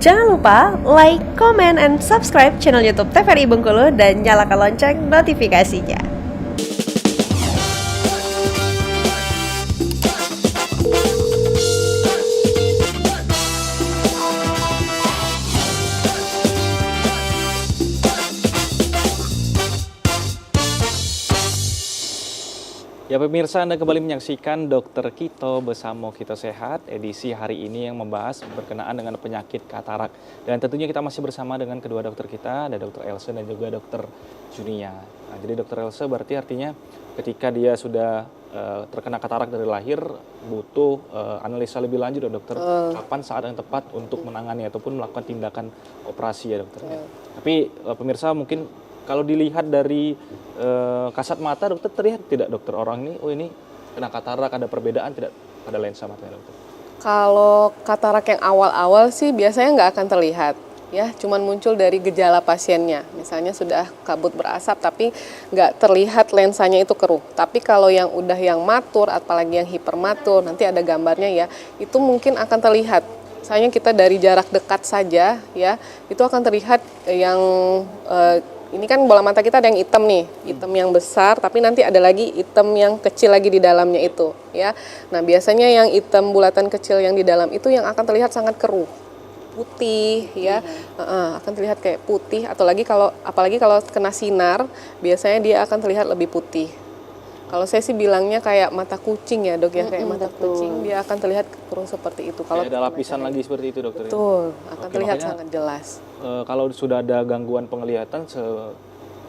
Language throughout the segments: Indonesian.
Jangan lupa like, comment, and subscribe channel YouTube TVRI Bengkulu dan nyalakan lonceng notifikasinya. Ya pemirsa, Anda kembali menyaksikan Dokter Kito bersama Kito Sehat, edisi hari ini yang membahas berkenaan dengan penyakit katarak. Dan tentunya kita masih bersama dengan kedua dokter kita, ada Dokter Else dan juga Dokter Junia. Nah, jadi Dokter Else berarti artinya ketika dia sudah terkena katarak dari lahir, butuh analisa lebih lanjut ya dokter, kapan saat yang tepat untuk menangani ataupun melakukan tindakan operasi ya dokter. Tapi pemirsa mungkin kalau dilihat dari kasat mata, dokter terlihat tidak dokter orang ini, oh ini kena katarak, ada perbedaan tidak pada lensa matanya dokter? Kalau katarak yang awal-awal sih biasanya nggak akan terlihat, ya, cuman muncul dari gejala pasiennya. Misalnya sudah kabut berasap tapi nggak terlihat lensanya itu keruh. Tapi kalau yang udah yang matur, apalagi yang hipermatur, nanti ada gambarnya ya, itu mungkin akan terlihat. Misalnya kita dari jarak dekat saja, ya, itu akan terlihat yang ini kan bola mata kita ada yang hitam nih, hitam yang besar, tapi nanti ada lagi hitam yang kecil lagi di dalamnya itu, ya. Nah biasanya yang hitam bulatan kecil yang di dalam itu yang akan terlihat sangat keruh, putih, ya, akan terlihat kayak putih, atau apalagi kalau kena sinar, biasanya dia akan terlihat lebih putih. Kalau saya sih bilangnya kayak mata kucing ya dok ya, kayak mata kucing dia akan terlihat keruh seperti itu. Kalau ada lapisan lagi seperti itu dokter? Betul, akan terlihat sangat jelas. Kalau sudah ada gangguan penglihatan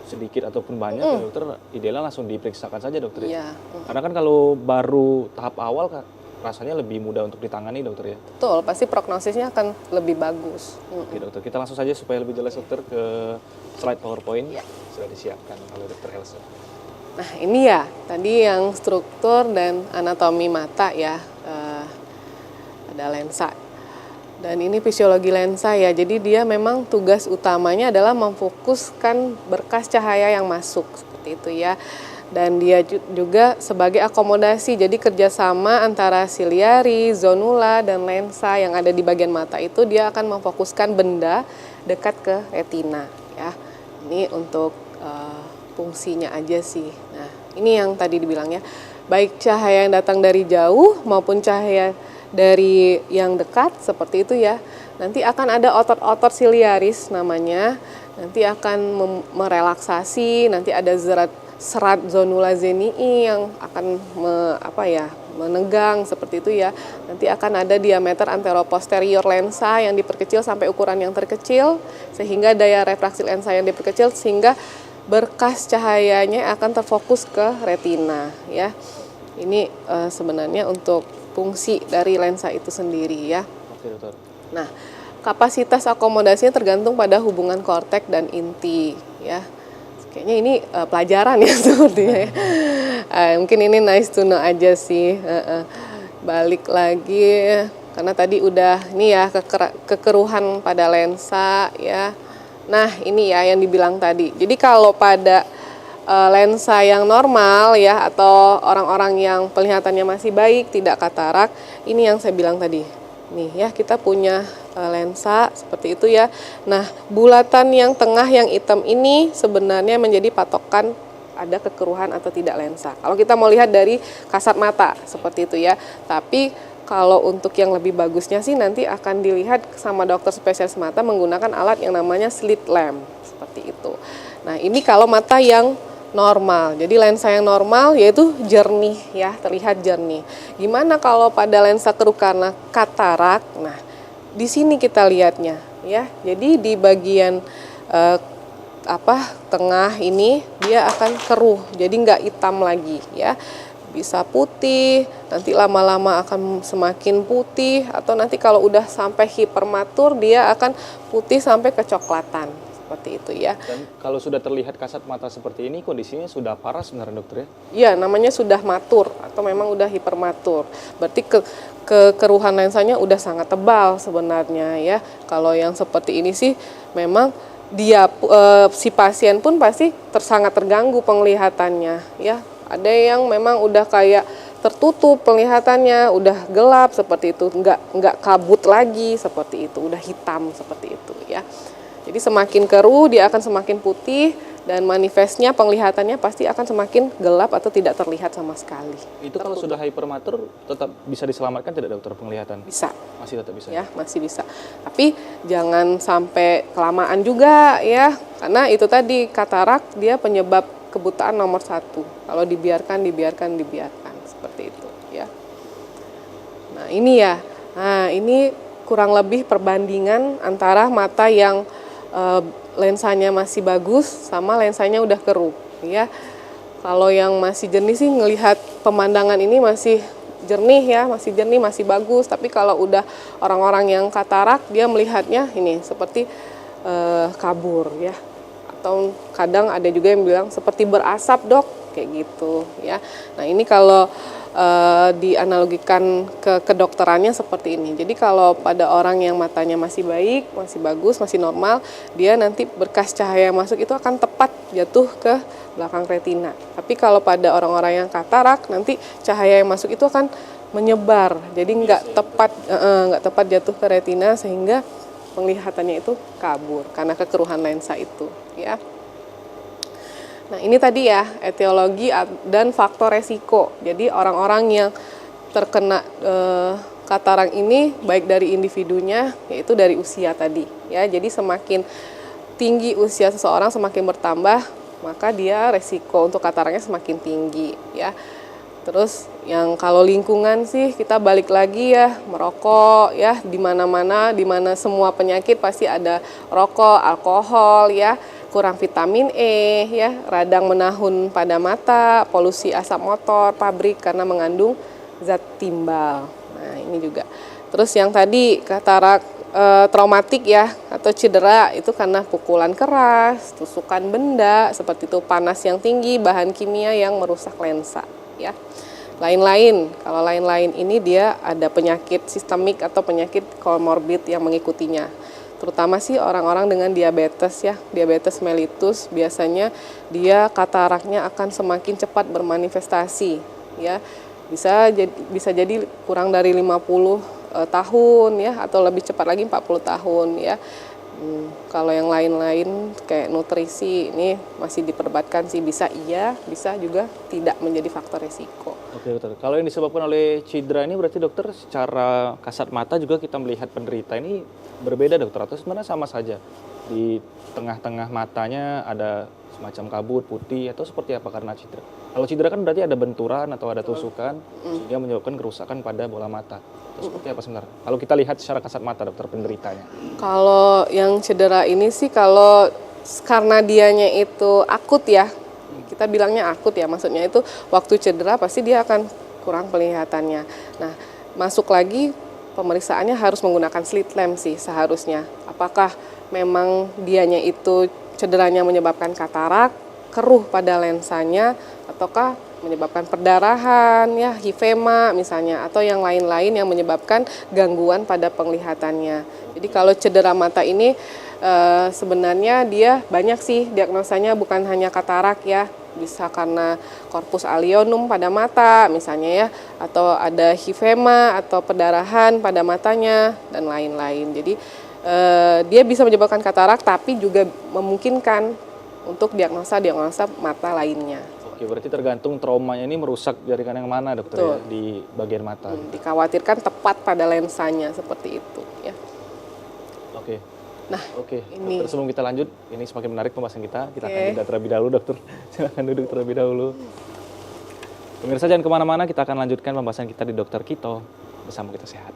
sedikit ataupun banyak ya dokter, idealnya langsung diperiksakan saja dokter ya? Karena kan kalau baru tahap awal kan rasanya lebih mudah untuk ditangani dokter ya? Betul, pasti prognosisnya akan lebih bagus. Oke dokter, kita langsung saja supaya lebih jelas dokter ke slide PowerPoint sudah disiapkan oleh dokter Elsa. Nah ini ya, tadi yang struktur dan anatomi mata ya, ada lensa. Dan ini fisiologi lensa ya, jadi dia memang tugas utamanya adalah memfokuskan berkas cahaya yang masuk, seperti itu ya. Dan dia juga sebagai akomodasi, jadi kerjasama antara siliari, zonula, dan lensa yang ada di bagian mata itu dia akan memfokuskan benda dekat ke retina ya. Ini untuk fungsinya aja sih. Nah, ini yang tadi dibilangnya, baik cahaya yang datang dari jauh maupun cahaya dari yang dekat seperti itu ya. Nanti akan ada otot-otot siliaris namanya. Nanti akan merelaksasi, nanti ada serat zonula zenii yang akan menegang seperti itu ya. Nanti akan ada diameter anteroposterior lensa yang diperkecil sampai ukuran yang terkecil sehingga daya refraksi lensa yang diperkecil sehingga berkas cahayanya akan terfokus ke retina ya. Ini sebenarnya untuk fungsi dari lensa itu sendiri ya. Oke dokter. Nah, kapasitas akomodasinya tergantung pada hubungan kortek dan inti ya. Kayaknya ini pelajaran ya sepertinya ya. Mungkin ini nice to know aja sih. Balik lagi karena tadi udah ini ya kekeruhan pada lensa ya. Nah ini ya yang dibilang tadi. Jadi kalau pada lensa yang normal ya atau orang-orang yang penglihatannya masih baik, tidak katarak, ini yang saya bilang tadi. Nih ya kita punya lensa seperti itu ya. Nah bulatan yang tengah yang hitam ini sebenarnya menjadi patokan ada kekeruhan atau tidak lensa. Kalau kita mau lihat dari kasat mata seperti itu ya. Tapi kalau untuk yang lebih bagusnya sih nanti akan dilihat sama dokter spesialis mata menggunakan alat yang namanya slit lamp seperti itu. Nah ini kalau mata yang normal, jadi lensa yang normal yaitu jernih ya, terlihat jernih. Gimana kalau pada lensa keruh karena katarak? Nah di sini kita lihatnya ya. Jadi di bagian tengah ini dia akan keruh, jadi nggak hitam lagi ya. Bisa putih, nanti lama-lama akan semakin putih, atau nanti kalau udah sampai hipermatur dia akan putih sampai kecoklatan, seperti itu ya. Dan kalau sudah terlihat kasat mata seperti ini, kondisinya sudah parah sebenarnya dokter ya? Iya, namanya sudah matur atau memang udah hipermatur. Berarti kekeruhan lensanya udah sangat tebal sebenarnya ya. Kalau yang seperti ini sih memang dia si pasien pun pasti sangat terganggu penglihatannya ya. Ada yang memang udah kayak tertutup penglihatannya, udah gelap seperti itu, nggak kabut lagi seperti itu, udah hitam seperti itu ya. Jadi semakin keruh dia akan semakin putih dan manifestnya penglihatannya pasti akan semakin gelap atau tidak terlihat sama sekali. Itu kalau sudah hypermatur tetap bisa diselamatkan tidak dokter penglihatan? Bisa. Masih tetap bisa? Ya, masih bisa. Tapi jangan sampai kelamaan juga ya, karena itu tadi katarak dia penyebab kebutaan nomor 1. Kalau dibiarkan seperti itu ya. Nah ini ya, ini kurang lebih perbandingan antara mata yang lensanya masih bagus sama lensanya udah keruh ya. Kalau yang masih jernih sih ngelihat pemandangan ini masih jernih ya, masih jernih, masih bagus. Tapi kalau udah orang-orang yang katarak dia melihatnya ini seperti kabur ya. Atau kadang ada juga yang bilang seperti berasap dok, kayak gitu ya. Nah ini kalau dianalogikan ke kedokterannya seperti ini. Jadi kalau pada orang yang matanya masih baik, masih bagus, masih normal, dia nanti berkas cahaya yang masuk itu akan tepat jatuh ke belakang retina. Tapi kalau pada orang-orang yang katarak, nanti cahaya yang masuk itu akan menyebar. Jadi nggak tepat jatuh ke retina sehingga penglihatannya itu kabur karena kekeruhan lensa itu ya. Nah ini tadi ya etiologi dan faktor resiko. Jadi orang-orang yang terkena katarak ini baik dari individunya yaitu dari usia tadi ya. Jadi semakin tinggi usia seseorang semakin bertambah maka dia resiko untuk kataraknya semakin tinggi ya. Terus yang kalau lingkungan sih kita balik lagi ya merokok ya di mana-mana di mana semua penyakit pasti ada rokok, alkohol ya. Kurang vitamin E, ya, radang menahun pada mata, polusi asap motor, pabrik karena mengandung zat timbal. Nah ini juga. Terus yang tadi katarak traumatik ya atau cedera itu karena pukulan keras, tusukan benda seperti itu, panas yang tinggi, bahan kimia yang merusak lensa ya. Lain-lain, kalau lain-lain ini dia ada penyakit sistemik atau penyakit komorbid yang mengikutinya. Terutama sih orang-orang dengan diabetes ya, diabetes mellitus biasanya dia kataraknya akan semakin cepat bermanifestasi ya. Bisa jadi kurang dari 50 tahun ya atau lebih cepat lagi 40 tahun ya. Kalau yang lain-lain kayak nutrisi ini masih diperdebatkan sih, bisa iya, bisa juga tidak menjadi faktor resiko. Oke dokter, kalau yang disebabkan oleh cedera ini berarti dokter secara kasat mata juga kita melihat penderita ini berbeda dokter atau sebenarnya sama saja? Di tengah-tengah matanya ada semacam kabut putih atau seperti apa karena cedera? Kalau cedera kan berarti ada benturan atau ada tusukan sehingga menyebabkan kerusakan pada bola mata. Atau seperti apa sebenarnya? Kalau kita lihat secara kasat mata dokter penderitanya. Kalau yang cedera ini sih kalau karena dianya itu akut ya, kita bilangnya akut ya, maksudnya itu waktu cedera pasti dia akan kurang penglihatannya. Nah masuk lagi pemeriksaannya harus menggunakan slit lamp sih seharusnya. Apakah memang dianya itu cederanya menyebabkan katarak, keruh pada lensanya, ataukah menyebabkan perdarahan, ya hifema misalnya, atau yang lain-lain yang menyebabkan gangguan pada penglihatannya. Jadi kalau cedera mata ini sebenarnya dia banyak sih diagnosanya, bukan hanya katarak ya, bisa karena corpus alionum pada mata misalnya ya, atau ada hifema atau perdarahan pada matanya dan lain-lain. Jadi dia bisa menyebabkan katarak tapi juga memungkinkan untuk diagnosa mata lainnya. Oke, berarti tergantung traumanya ini merusak jaringan yang mana dokter ya, di bagian mata. Dikhawatirkan tepat pada lensanya seperti itu ya. Oke. Nah, oke. ini. Dokter, sebelum kita lanjut, ini semakin menarik pembahasan kita. Kita akan jeda terlebih dahulu dokter. Silakan duduk terlebih dahulu. Pemirsa jangan kemana-mana, kita akan lanjutkan pembahasan kita di Dokter Kito bersama Kita Sehat.